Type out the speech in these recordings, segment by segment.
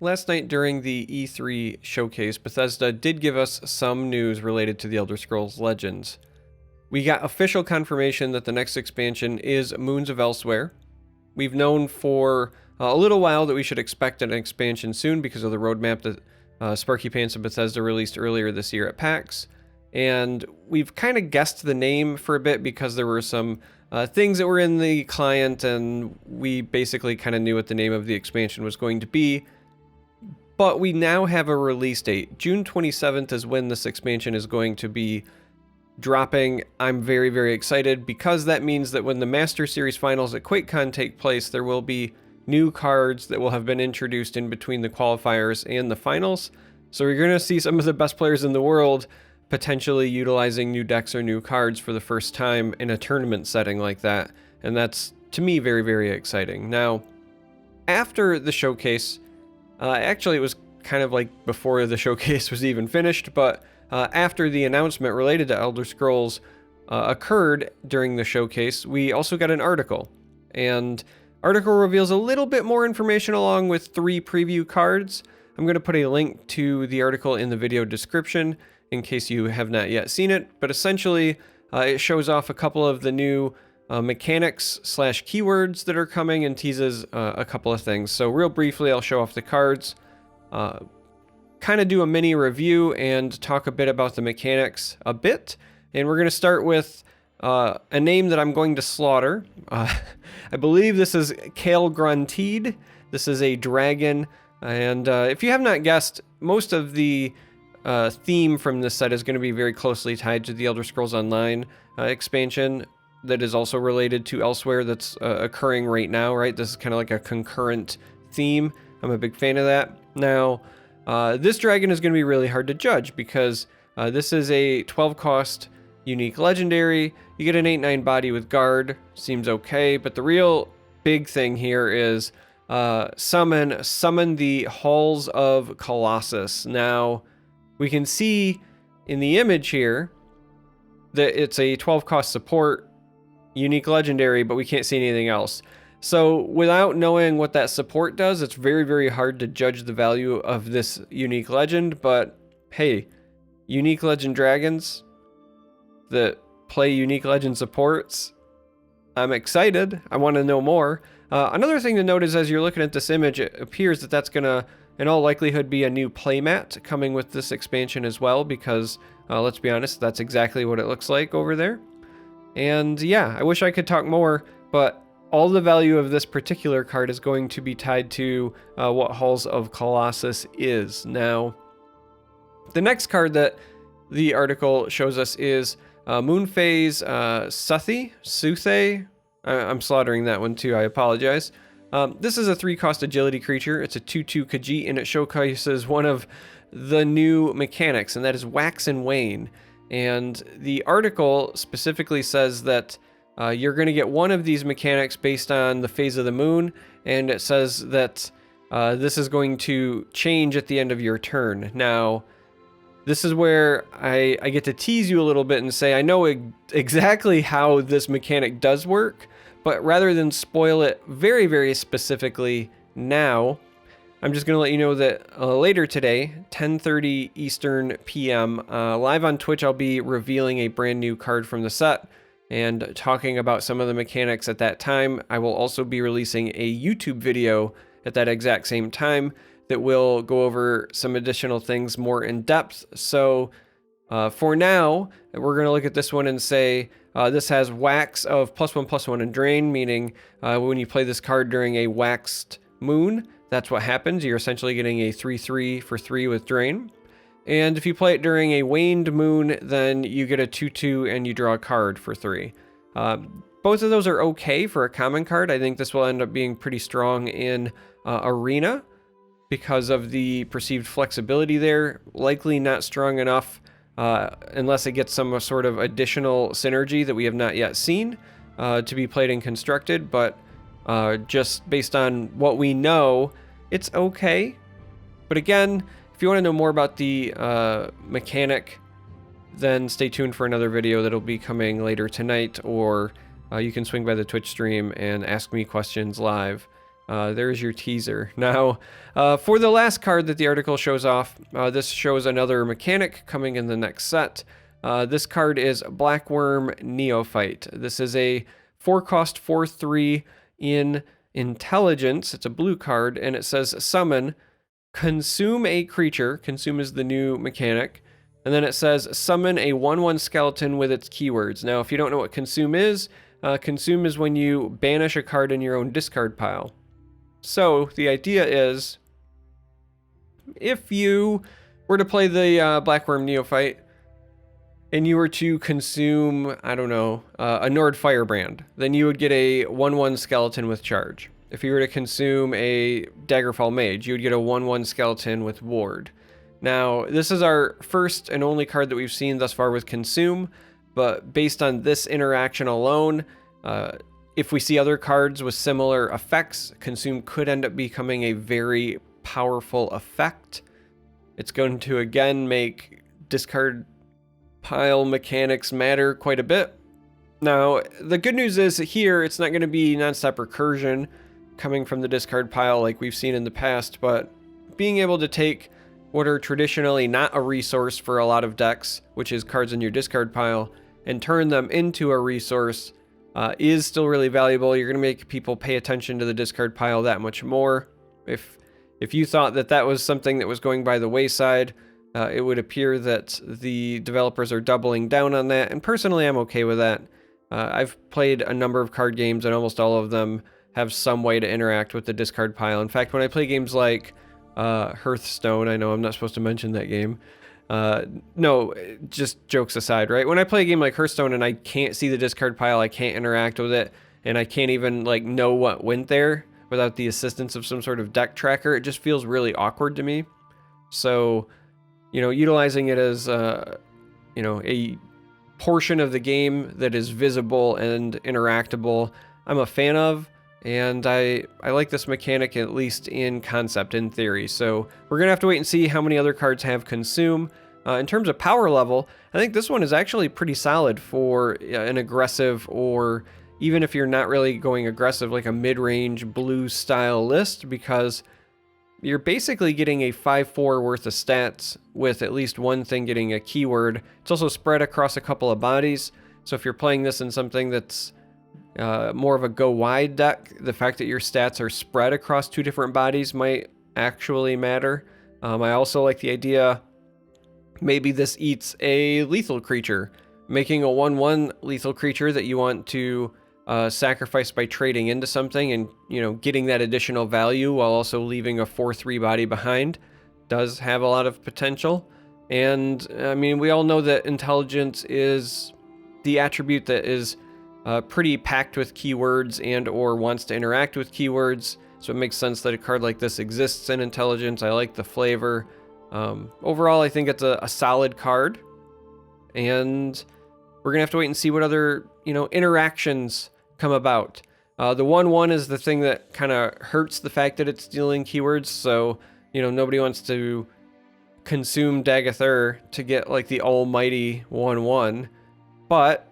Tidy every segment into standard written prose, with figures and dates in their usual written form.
Last night during the E3 showcase, Bethesda did give us some news related to the Elder Scrolls Legends. We got official confirmation that the next expansion is Moons of Elsweyr. We've known for a little while that we should expect an expansion soon because of the roadmap that Sparky Pants and Bethesda released earlier this year at PAX. And we've kind of guessed the name for a bit because there were some things that were in the client, and we basically kind of knew what the name of the expansion was going to be. But we now have a release date. June 27th is when this expansion is going to be dropping. I'm very, very excited because that means that when the Master Series Finals at QuakeCon take place, there will be new cards that will have been introduced in between the qualifiers and the finals. So you're going to see some of the best players in the world potentially utilizing new decks or new cards for the first time in a tournament setting like that. And that's, to me, very, very exciting. Now, after the showcase, actually, it was kind of like before the showcase was even finished, but after the announcement related to Elder Scrolls occurred during the showcase, we also got an article. And article reveals a little bit more information along with 3 preview cards. I'm going to put a link to the article in the video description in case you have not yet seen it, but essentially it shows off a couple of the new mechanics / keywords that are coming and teases a couple of things. So real briefly, I'll show off the cards, kind of do a mini review and talk a bit about the mechanics a bit. And we're going to start with a name that I'm going to slaughter. I believe this is Khajiit. This is a dragon. And if you have not guessed, most of the theme from this set is going to be very closely tied to the Elder Scrolls Online expansion that is also related to Elsweyr that's occurring right now, right? This is kind of like a concurrent theme. I'm a big fan of that. Now, this dragon is going to be really hard to judge because this is a 12-cost unique legendary. You get an 8/9 body with guard. Seems okay, but the real big thing here is summon the Halls of Colossus. Now, we can see in the image here that it's a 12-cost support unique legendary, but we can't see anything else. So without knowing what that support does, it's very, very hard to judge the value of this unique legend. But hey, unique legend dragons that play unique legend supports, I'm excited. I want to know more. Another thing to note is as you're looking at this image, it appears that that's going to, in all likelihood, be a new playmat coming with this expansion as well, because let's be honest, that's exactly what it looks like over there. And yeah, I wish I could talk more, but all the value of this particular card is going to be tied to what Halls of Colossus is. Now, the next card that the article shows us is Moonphase Suthe. I'm slaughtering that one too, I apologize. This is a 3-cost agility creature. It's a 2/2 Khajiit, and it showcases one of the new mechanics, and that is Wax and Wane. And the article specifically says that you're going to get one of these mechanics based on the phase of the moon, and it says that this is going to change at the end of your turn. Now, this is where I get to tease you a little bit and say I know exactly how this mechanic does work, but rather than spoil it very, very specifically now, I'm just going to let you know that later today, 10:30 Eastern PM, live on Twitch, I'll be revealing a brand new card from the set and talking about some of the mechanics at that time. I will also be releasing a YouTube video at that exact same time that will go over some additional things more in depth. So for now, we're going to look at this one and say this has wax of +1/+1 and drain, meaning when you play this card during a waxed moon, that's what happens. You're essentially getting a 3/3 for 3 with drain. And if you play it during a waned moon, then you get a 2/2 and you draw a card for 3. Both of those are okay for a common card. I think this will end up being pretty strong in Arena because of the perceived flexibility there. Likely not strong enough unless it gets some sort of additional synergy that we have not yet seen to be played in Constructed, but just based on what we know, it's okay. But again, if you want to know more about the mechanic, then stay tuned for another video that'll be coming later tonight, or you can swing by the Twitch stream and ask me questions live. There's your teaser. Now, for the last card that the article shows off, this shows another mechanic coming in the next set. This card is Blackworm Neophyte. This is a 4-cost 4/3 in intelligence. It's a blue card, and it says summon, consume a creature. Consume is the new mechanic. And then it says summon a 1/1 skeleton with its keywords. Now, if you don't know what consume is when you banish a card in your own discard pile. So the idea is, if you were to play the Blackworm Neophyte, and you were to consume, I don't know, a Nord Firebrand, then you would get a 1/1 skeleton with charge. If you were to consume a Daggerfall Mage, you would get a 1/1 skeleton with ward. Now, this is our first and only card that we've seen thus far with consume, but based on this interaction alone, if we see other cards with similar effects, consume could end up becoming a very powerful effect. It's going to again make discard pile mechanics matter quite a bit. Now, the good news is here, it's not going to be nonstop recursion coming from the discard pile like we've seen in the past, but being able to take what are traditionally not a resource for a lot of decks, which is cards in your discard pile, and turn them into a resource is still really valuable. You're going to make people pay attention to the discard pile that much more. If you thought that that was something that was going by the wayside, it would appear that the developers are doubling down on that, and personally I'm okay with that. I've played a number of card games, and almost all of them have some way to interact with the discard pile. In fact, when I play games like Hearthstone, I know I'm not supposed to mention that game. No, just jokes aside, right? When I play a game like Hearthstone and I can't see the discard pile, I can't interact with it, and I can't even like know what went there without the assistance of some sort of deck tracker, it just feels really awkward to me. So, you know, utilizing it as, you know, a portion of the game that is visible and interactable, I'm a fan of, and I like this mechanic, at least in concept, in theory. So we're going to have to wait and see how many other cards have consume. In terms of power level, I think this one is actually pretty solid for an aggressive, or even if you're not really going aggressive, like a mid-range blue style list, because you're basically getting a 5/4 worth of stats with at least one thing getting a keyword. It's also spread across a couple of bodies, so if you're playing this in something that's more of a go wide deck, the fact that your stats are spread across 2 different bodies might actually matter. I also like the idea, maybe this eats a lethal creature, making a 1/1 lethal creature that you want to sacrifice by trading into something, and you know, getting that additional value while also leaving a 4/3 body behind does have a lot of potential. And I mean, we all know that intelligence is the attribute that is pretty packed with keywords and or wants to interact with keywords, so it makes sense that a card like this exists in intelligence. I like the flavor. Overall, I think it's a solid card, and we're gonna have to wait and see what other, you know, interactions come about. The 1/1 is the thing that kind of hurts the fact that it's stealing keywords, so you know, nobody wants to consume Dagathur to get like the almighty 1/1, but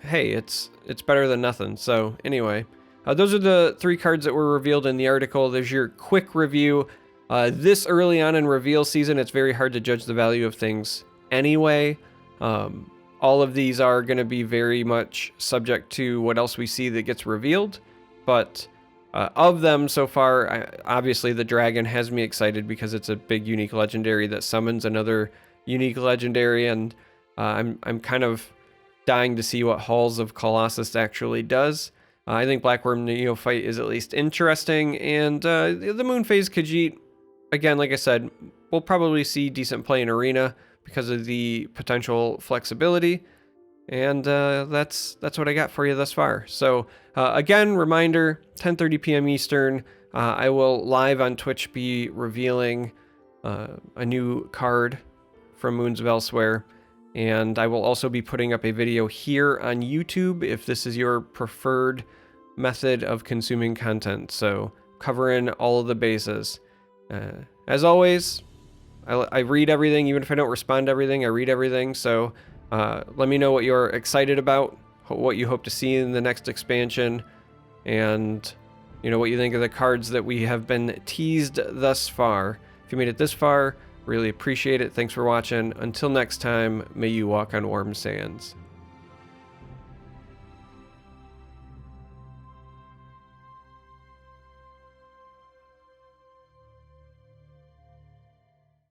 hey, it's better than nothing. So anyway, those are the 3 cards that were revealed in the article. There's your quick review. This early on in reveal season, it's very hard to judge the value of things anyway. All of these are going to be very much subject to what else we see that gets revealed, but of them so far, obviously the dragon has me excited because it's a big unique legendary that summons another unique legendary, and I'm kind of dying to see what Halls of Colossus actually does. I think Blackworm Neophyte is at least interesting, and the Moon Phase Khajiit, again, like I said, we'll probably see decent play in Arena because of the potential flexibility, and that's what I got for you thus far. So again, reminder, 10:30 p.m. Eastern, I will live on Twitch be revealing a new card from Moons of Elsweyr. And I will also be putting up a video here on YouTube if this is your preferred method of consuming content. So covering all of the bases. As always, I read everything. Even if I don't respond to everything, I read everything. So let me know what you're excited about, what you hope to see in the next expansion. And you know, what you think of the cards that we have been teased thus far. If you made it this far, really appreciate it. Thanks for watching. Until next time, may you walk on warm sands.